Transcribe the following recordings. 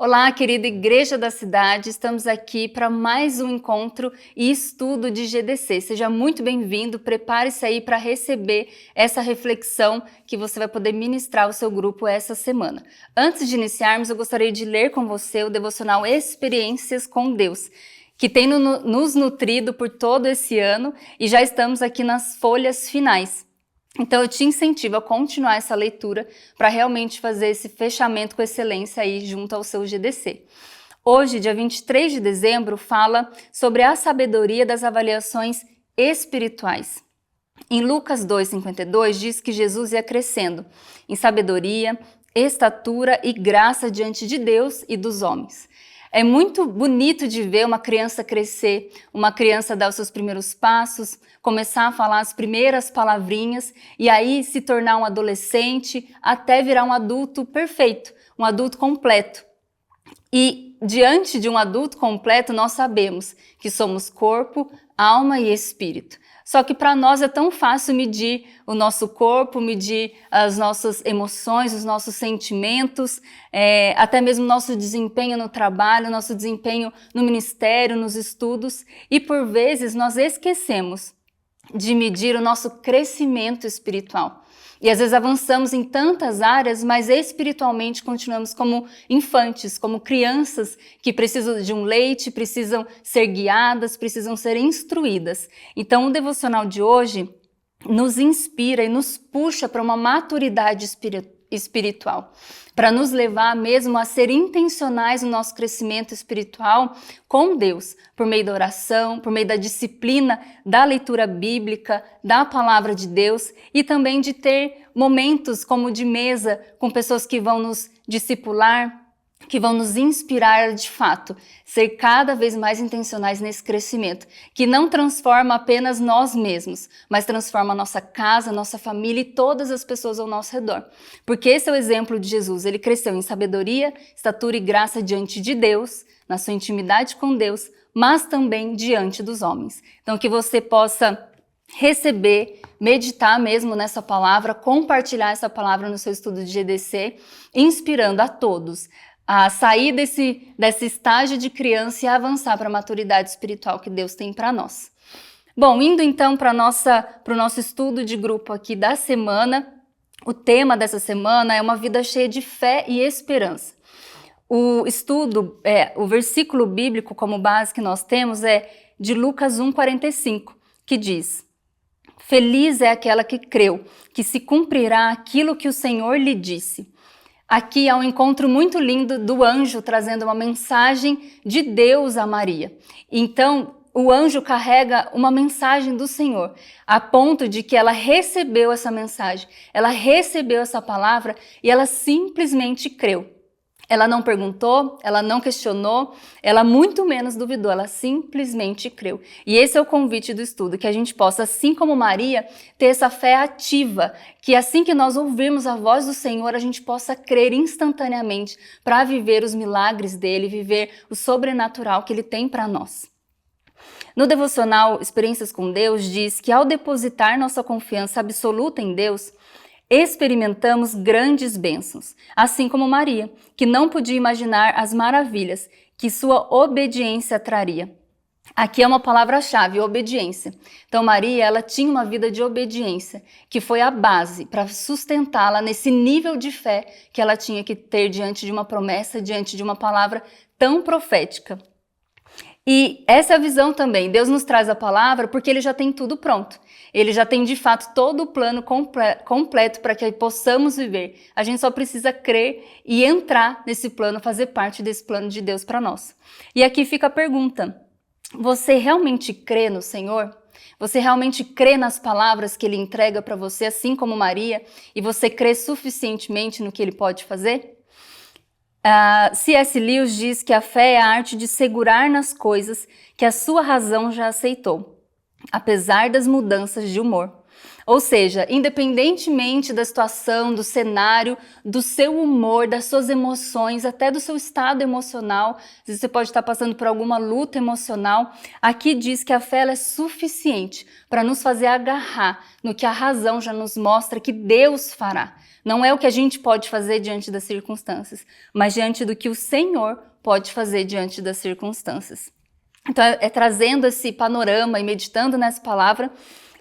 Olá, querida Igreja da Cidade, estamos aqui para mais um encontro e estudo de GDC. Seja muito bem-vindo, prepare-se aí para receber essa reflexão que você vai poder ministrar ao seu grupo essa semana. Antes de iniciarmos, eu gostaria de ler com você o devocional Experiências com Deus, que tem nos nutrido por todo esse ano e já estamos aqui nas folhas finais. Então eu te incentivo a continuar essa leitura para realmente fazer esse fechamento com excelência aí junto ao seu GDC. Hoje, dia 23 de dezembro, fala sobre a sabedoria das avaliações espirituais. Em Lucas 2,52 diz que Jesus ia crescendo em sabedoria, estatura e graça diante de Deus e dos homens. É muito bonito de ver uma criança crescer, uma criança dar os seus primeiros passos, começar a falar as primeiras palavrinhas e aí se tornar um adolescente até virar um adulto perfeito, um adulto completo. E diante de um adulto completo nós sabemos que somos corpo, alma e espírito. Só que para nós é tão fácil medir o nosso corpo, medir as nossas emoções, os nossos sentimentos, até mesmo nosso desempenho no trabalho, nosso desempenho no ministério, nos estudos. E por vezes nós esquecemos de medir o nosso crescimento espiritual. E às vezes avançamos em tantas áreas, mas espiritualmente continuamos como infantes, como crianças que precisam de um leite, precisam ser guiadas, precisam ser instruídas. Então o devocional de hoje nos inspira e nos puxa para uma maturidade espiritual, para nos levar mesmo a ser intencionais no nosso crescimento espiritual com Deus, por meio da oração, por meio da disciplina, da leitura bíblica, da palavra de Deus e também de ter momentos como de mesa com pessoas que vão nos discipular, que vão nos inspirar de fato, ser cada vez mais intencionais nesse crescimento, que não transforma apenas nós mesmos, mas transforma a nossa casa, a nossa família e todas as pessoas ao nosso redor. Porque esse é o exemplo de Jesus, ele cresceu em sabedoria, estatura e graça diante de Deus, na sua intimidade com Deus, mas também diante dos homens. Então que você possa receber, meditar mesmo nessa palavra, compartilhar essa palavra no seu estudo de GDC, inspirando a todos a sair desse estágio de criança e avançar para a maturidade espiritual que Deus tem para nós. Bom, indo então para o nosso estudo de grupo aqui da semana, o tema dessa semana é uma vida cheia de fé e esperança. O estudo, o versículo bíblico como base que nós temos é de Lucas 1,45, que diz: Feliz é aquela que creu, que se cumprirá aquilo que o Senhor lhe disse. Aqui há um encontro muito lindo do anjo trazendo uma mensagem de Deus a Maria. Então, o anjo carrega uma mensagem do Senhor, a ponto de que ela recebeu essa mensagem, ela recebeu essa palavra e ela simplesmente creu. Ela não perguntou, ela não questionou, ela muito menos duvidou, ela simplesmente creu. E esse é o convite do estudo, que a gente possa, assim como Maria, ter essa fé ativa, que assim que nós ouvirmos a voz do Senhor, a gente possa crer instantaneamente para viver os milagres dele, viver o sobrenatural que ele tem para nós. No devocional Experiências com Deus diz que ao depositar nossa confiança absoluta em Deus, experimentamos grandes bênçãos, assim como Maria, que não podia imaginar as maravilhas que sua obediência traria. Aqui é uma palavra-chave, obediência. Então Maria, ela tinha uma vida de obediência, que foi a base para sustentá-la nesse nível de fé que ela tinha que ter diante de uma promessa, diante de uma palavra tão profética. E essa é a visão também, Deus nos traz a palavra porque ele já tem tudo pronto. Ele já tem de fato todo o plano completo para que possamos viver. A gente só precisa crer e entrar nesse plano, fazer parte desse plano de Deus para nós. E aqui fica a pergunta, você realmente crê no Senhor? Você realmente crê nas palavras que ele entrega para você, assim como Maria, e você crê suficientemente no que ele pode fazer? C.S. Lewis diz que a fé é a arte de segurar nas coisas que a sua razão já aceitou, apesar das mudanças de humor. Ou seja, independentemente da situação, do cenário, do seu humor, das suas emoções, até do seu estado emocional, se você pode estar passando por alguma luta emocional, aqui diz que a fé ela é suficiente para nos fazer agarrar no que a razão já nos mostra que Deus fará. Não é o que a gente pode fazer diante das circunstâncias, mas diante do que o Senhor pode fazer diante das circunstâncias. Então é trazendo esse panorama e meditando nessa palavra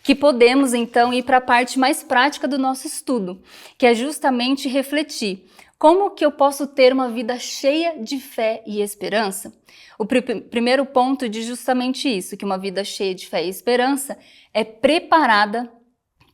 que podemos então ir para a parte mais prática do nosso estudo, que é justamente refletir como que eu posso ter uma vida cheia de fé e esperança. O primeiro ponto diz justamente isso, que uma vida cheia de fé e esperança é preparada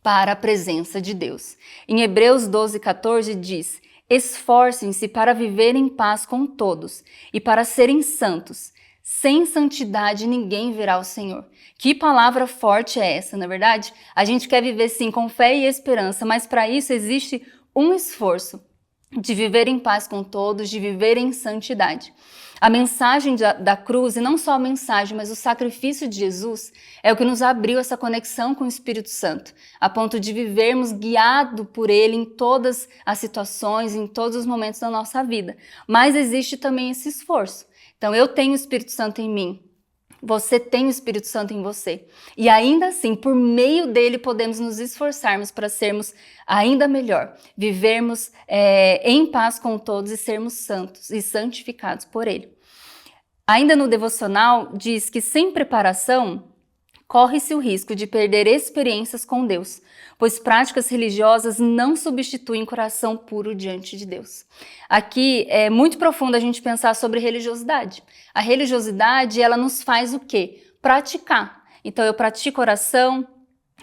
para a presença de Deus. Em Hebreus 12:14 diz: esforcem-se para viver em paz com todos e para serem santos. Sem santidade ninguém verá o Senhor. Que palavra forte é essa, não é verdade? A gente quer viver sim com fé e esperança, mas para isso existe um esforço de viver em paz com todos, de viver em santidade. A mensagem da cruz, e não só a mensagem, mas o sacrifício de Jesus, é o que nos abriu essa conexão com o Espírito Santo, a ponto de vivermos guiado por Ele em todas as situações, em todos os momentos da nossa vida. Mas existe também esse esforço. Então, eu tenho o Espírito Santo em mim, você tem o Espírito Santo em você. E ainda assim, por meio dele, podemos nos esforçarmos para sermos ainda melhor, vivermos em paz com todos e sermos santos e santificados por ele. Ainda no devocional, diz que sem preparação, corre-se o risco de perder experiências com Deus, pois práticas religiosas não substituem coração puro diante de Deus. Aqui é muito profundo a gente pensar sobre religiosidade. A religiosidade, ela nos faz o quê? Praticar. Então eu pratico oração,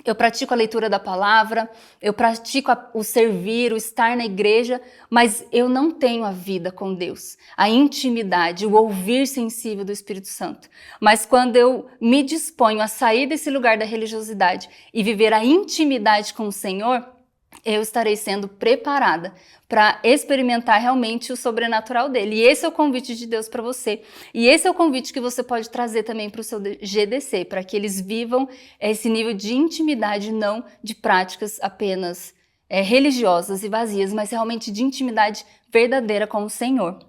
eu pratico a leitura da palavra, eu pratico o servir, o estar na igreja, mas eu não tenho a vida com Deus, a intimidade, o ouvir sensível do Espírito Santo. Mas quando eu me disponho a sair desse lugar da religiosidade e viver a intimidade com o Senhor, eu estarei sendo preparada para experimentar realmente o sobrenatural dele. E esse é o convite de Deus para você. E esse é o convite que você pode trazer também para o seu GDC, para que eles vivam esse nível de intimidade, não de práticas apenas religiosas e vazias, mas realmente de intimidade verdadeira com o Senhor.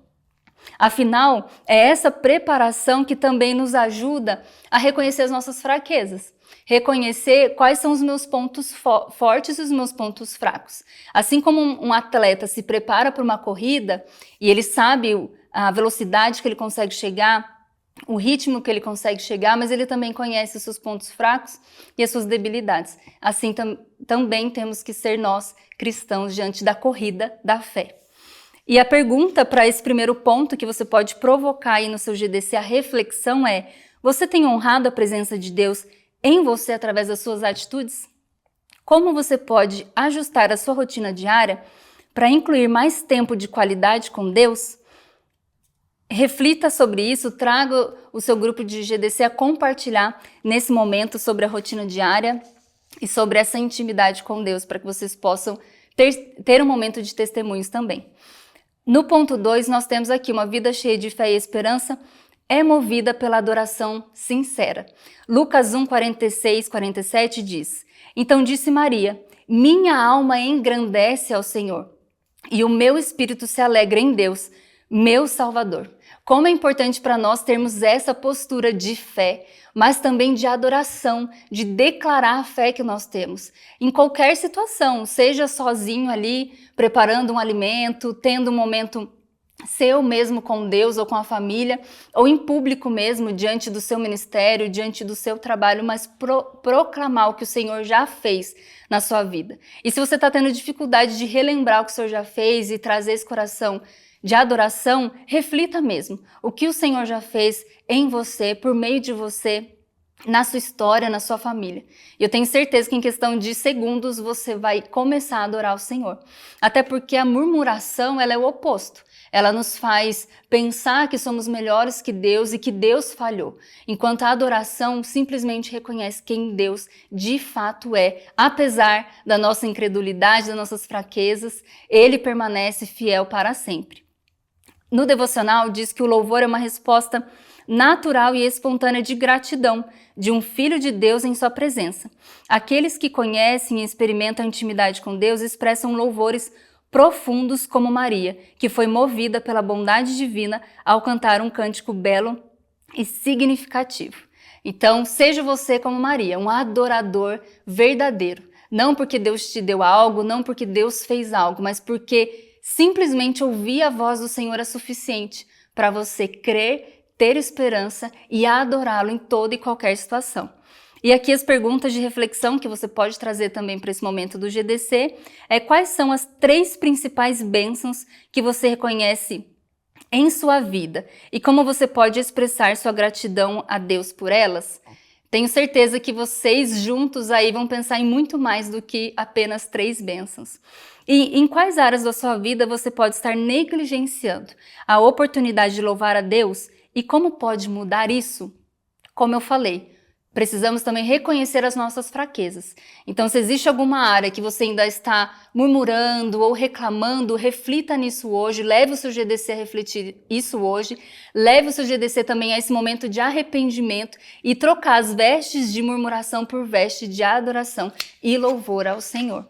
Afinal, é essa preparação que também nos ajuda a reconhecer as nossas fraquezas. Reconhecer quais são os meus pontos fortes e os meus pontos fracos. Assim como um atleta se prepara para uma corrida e ele sabe a velocidade que ele consegue chegar, o ritmo que ele consegue chegar, mas ele também conhece os seus pontos fracos e as suas debilidades. Assim também temos que ser nós, cristãos, diante da corrida da fé. E a pergunta para esse primeiro ponto que você pode provocar aí no seu GDC, a reflexão é: você tem honrado a presença de Deus em você através das suas atitudes? Como você pode ajustar a sua rotina diária para incluir mais tempo de qualidade com Deus? Reflita sobre isso, traga o seu grupo de GDC a compartilhar nesse momento sobre a rotina diária e sobre essa intimidade com Deus, para que vocês possam ter um momento de testemunhos também. No ponto 2, nós temos aqui uma vida cheia de fé e esperança, é movida pela adoração sincera. Lucas 1, 46, 47 diz: então disse Maria, minha alma engrandece ao Senhor, e o meu espírito se alegra em Deus, meu Salvador. Como é importante para nós termos essa postura de fé, mas também de adoração, de declarar a fé que nós temos. Em qualquer situação, seja sozinho ali, preparando um alimento, tendo um momento seu mesmo com Deus ou com a família, ou em público mesmo, diante do seu ministério, diante do seu trabalho, mas proclamar o que o Senhor já fez na sua vida. E se você está tendo dificuldade de relembrar o que o Senhor já fez e trazer esse coração de adoração, reflita mesmo o que o Senhor já fez em você, por meio de você, na sua história, na sua família. E eu tenho certeza que em questão de segundos você vai começar a adorar o Senhor. Até porque a murmuração, ela é o oposto. Ela nos faz pensar que somos melhores que Deus e que Deus falhou. Enquanto a adoração simplesmente reconhece quem Deus de fato é. Apesar da nossa incredulidade, das nossas fraquezas, Ele permanece fiel para sempre. No devocional diz que o louvor é uma resposta natural e espontânea de gratidão de um filho de Deus em sua presença. Aqueles que conhecem e experimentam a intimidade com Deus expressam louvores profundos como Maria, que foi movida pela bondade divina ao cantar um cântico belo e significativo. Então, seja você como Maria, um adorador verdadeiro. Não porque Deus te deu algo, não porque Deus fez algo, mas porque simplesmente ouvir a voz do Senhor é suficiente para você crer, ter esperança e adorá-lo em toda e qualquer situação. E aqui as perguntas de reflexão que você pode trazer também para esse momento do GDC é: quais são as 3 principais bênçãos que você reconhece em sua vida e como você pode expressar sua gratidão a Deus por elas? Tenho certeza que vocês juntos aí vão pensar em muito mais do que apenas 3 bênçãos. E em quais áreas da sua vida você pode estar negligenciando a oportunidade de louvar a Deus e como pode mudar isso? Como eu falei, precisamos também reconhecer as nossas fraquezas. Então, se existe alguma área que você ainda está murmurando ou reclamando, reflita nisso hoje, leve o seu GDC a refletir isso hoje, leve o seu GDC também a esse momento de arrependimento e trocar as vestes de murmuração por vestes de adoração e louvor ao Senhor.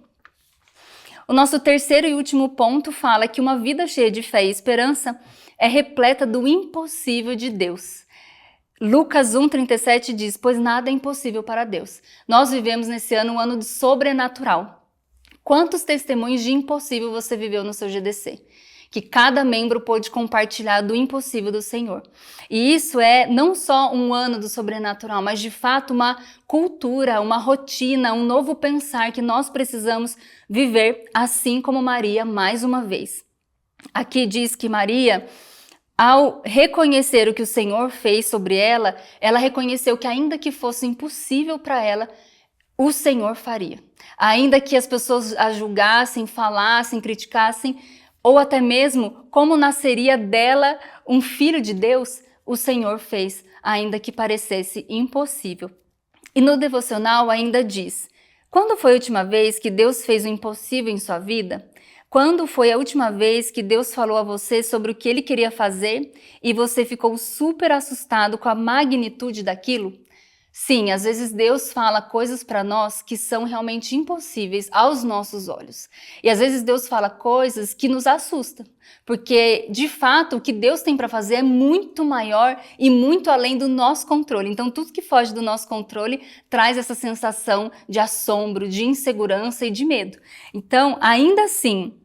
O nosso terceiro e último ponto fala que uma vida cheia de fé e esperança é repleta do impossível de Deus. Lucas 1,37 diz: pois nada é impossível para Deus. Nós vivemos nesse ano um ano de sobrenatural. Quantos testemunhos de impossível você viveu no seu GDC? Que cada membro pôde compartilhar do impossível do Senhor. E isso é não só um ano do sobrenatural, mas de fato uma cultura, uma rotina, um novo pensar que nós precisamos viver, assim como Maria mais uma vez. Aqui diz que Maria, ao reconhecer o que o Senhor fez sobre ela, ela reconheceu que ainda que fosse impossível para ela, o Senhor faria. Ainda que as pessoas a julgassem, falassem, criticassem, ou até mesmo como nasceria dela um filho de Deus, o Senhor fez, ainda que parecesse impossível. E no devocional ainda diz: quando foi a última vez que Deus fez o impossível em sua vida? Quando foi a última vez que Deus falou a você sobre o que Ele queria fazer e você ficou super assustado com a magnitude daquilo? Sim, às vezes Deus fala coisas para nós que são realmente impossíveis aos nossos olhos. E às vezes Deus fala coisas que nos assustam, porque de fato o que Deus tem para fazer é muito maior e muito além do nosso controle. Então tudo que foge do nosso controle traz essa sensação de assombro, de insegurança e de medo. Então, ainda assim,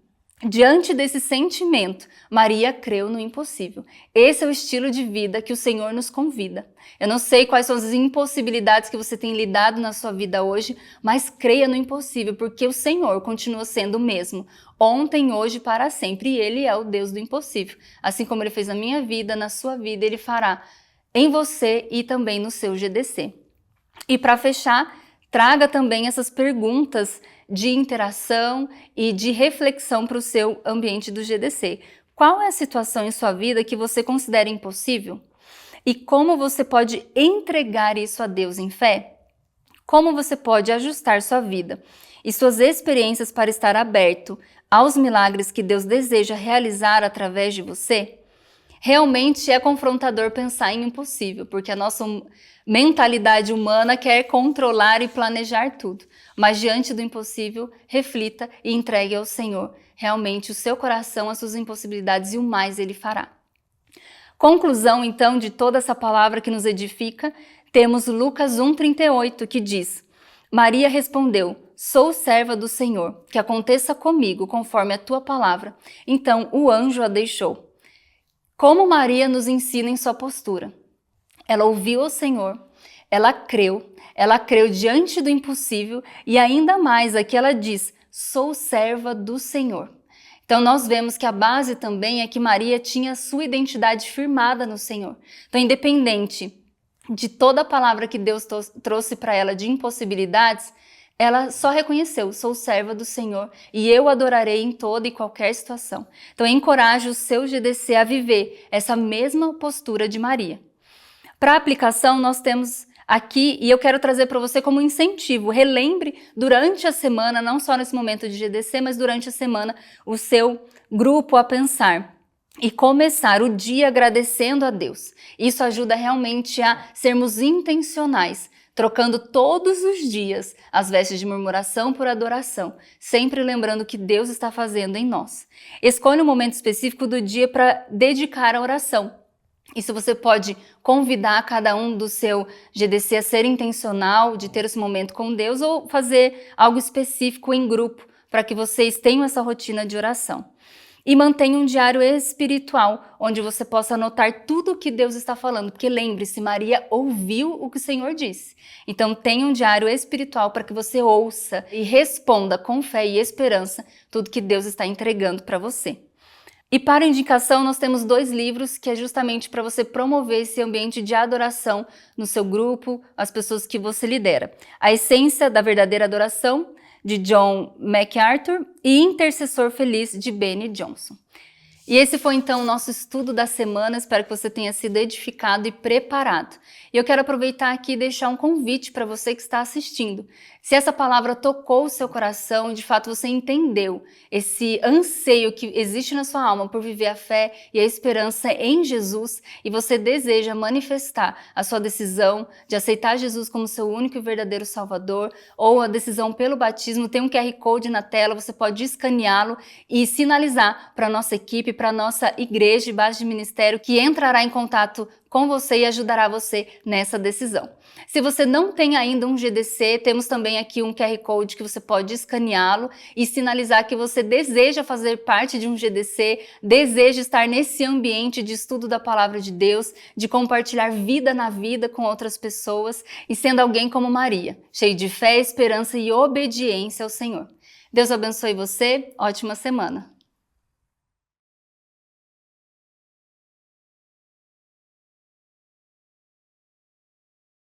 diante desse sentimento, Maria creu no impossível. Esse é o estilo de vida que o Senhor nos convida. Eu não sei quais são as impossibilidades que você tem lidado na sua vida hoje, mas creia no impossível, porque o Senhor continua sendo o mesmo, ontem, hoje e para sempre, e Ele é o Deus do impossível. Assim como Ele fez na minha vida, na sua vida, Ele fará em você e também no seu GDC. E para fechar, traga também essas perguntas de interação e de reflexão para o seu ambiente do GDC. Qual é a situação em sua vida que você considera impossível? E como você pode entregar isso a Deus em fé? Como você pode ajustar sua vida e suas experiências para estar aberto aos milagres que Deus deseja realizar através de você? Realmente é confrontador pensar em impossível, porque a nossa mentalidade humana quer controlar e planejar tudo. Mas diante do impossível, reflita e entregue ao Senhor realmente o seu coração, as suas impossibilidades e o mais Ele fará. Conclusão, então, de toda essa palavra que nos edifica, temos Lucas 1,38, que diz: Maria respondeu: sou serva do Senhor, que aconteça comigo conforme a tua palavra. Então o anjo a deixou. Como Maria nos ensina em sua postura. Ela ouviu o Senhor, ela creu diante do impossível e ainda mais, aqui ela diz: sou serva do Senhor. Então nós vemos que a base também é que Maria tinha sua identidade firmada no Senhor. Então, independente de toda a palavra que Deus trouxe para ela de impossibilidades, ela só reconheceu: sou serva do Senhor e eu adorarei em toda e qualquer situação. Então encoraje o seu GDC a viver essa mesma postura de Maria. Para aplicação, nós temos aqui, e eu quero trazer para você como incentivo, relembre durante a semana, não só nesse momento de GDC, mas durante a semana, o seu grupo a pensar. e começar o dia agradecendo a Deus. Isso ajuda realmente a sermos intencionais, trocando todos os dias as vestes de murmuração por adoração, sempre lembrando o que Deus está fazendo em nós. Escolha um momento específico do dia para dedicar à oração. Isso você pode convidar cada um do seu GDC a ser intencional, de ter esse momento com Deus, ou fazer algo específico em grupo, para que vocês tenham essa rotina de oração. E mantenha um diário espiritual, onde você possa anotar tudo o que Deus está falando, porque lembre-se, Maria ouviu o que o Senhor disse. Então tenha um diário espiritual para que você ouça e responda com fé e esperança tudo que Deus está entregando para você. E para indicação, nós temos 2 livros que é justamente para você promover esse ambiente de adoração no seu grupo, as pessoas que você lidera. A Essência da Verdadeira Adoração, de John MacArthur, e Intercessor Feliz, de Benny Johnson. E esse foi então o nosso estudo da semana, espero que você tenha sido edificado e preparado. E eu quero aproveitar aqui e deixar um convite para você que está assistindo. Se essa palavra tocou o seu coração e de fato você entendeu esse anseio que existe na sua alma por viver a fé e a esperança em Jesus e você deseja manifestar a sua decisão de aceitar Jesus como seu único e verdadeiro Salvador ou a decisão pelo batismo, tem um QR Code na tela, você pode escaneá-lo e sinalizar para a nossa equipe, para a nossa igreja de base de ministério que entrará em contato com você e ajudará você nessa decisão. Se você não tem ainda um GDC, temos também aqui um QR Code que você pode escaneá-lo e sinalizar que você deseja fazer parte de um GDC, deseja estar nesse ambiente de estudo da Palavra de Deus, de compartilhar vida na vida com outras pessoas e sendo alguém como Maria, cheio de fé, esperança e obediência ao Senhor. Deus abençoe você, ótima semana!